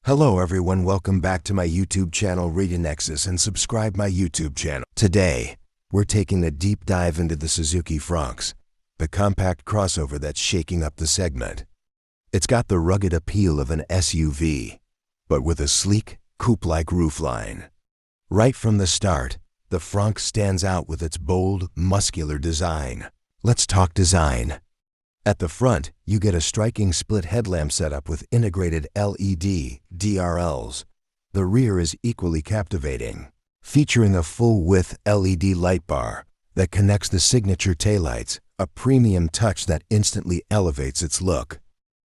Hello everyone, welcome back to my YouTube channel RideNexus and subscribe my YouTube channel. Today, we're taking a deep dive into the Suzuki Fronx, the compact crossover that's shaking up the segment. It's got the rugged appeal of an SUV, but with a sleek, coupe-like roofline. Right from the start, the Fronx stands out with its bold, muscular design. Let's talk design. At the front, you get a striking split headlamp setup with integrated LED DRLs. The rear is equally captivating, featuring a full-width LED light bar that connects the signature taillights, a premium touch that instantly elevates its look.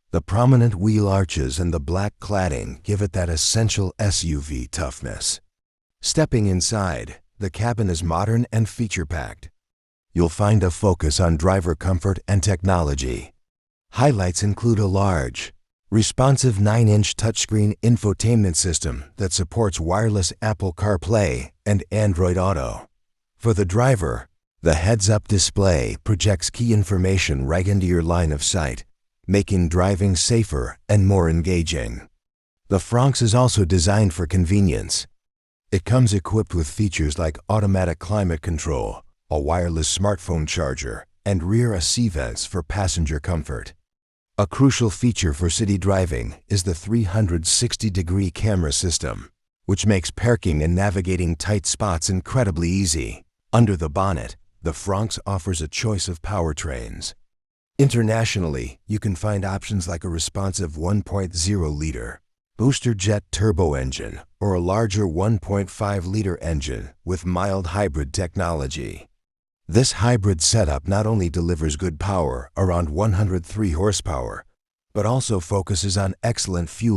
The prominent wheel arches and the black cladding give it that essential SUV toughness. Stepping inside, the cabin is modern and feature-packed. You'll find a focus on driver comfort and technology. Highlights include a large, responsive 9-inch touchscreen infotainment system that supports wireless Apple CarPlay and Android Auto. For the driver, the heads-up display projects key information right into your line of sight, making driving safer and more engaging. The Fronx is also designed for convenience. It comes equipped with features like automatic climate control, a wireless smartphone charger, and rear AC vents for passenger comfort. A crucial feature for city driving is the 360-degree camera system, which makes parking and navigating tight spots incredibly easy. Under the bonnet, the Fronx offers a choice of powertrains. Internationally, you can find options like a responsive 1.0-liter booster jet turbo engine or a larger 1.5-liter engine with mild hybrid technology. This hybrid setup not only delivers good power, around 103 horsepower, but also focuses on excellent fuel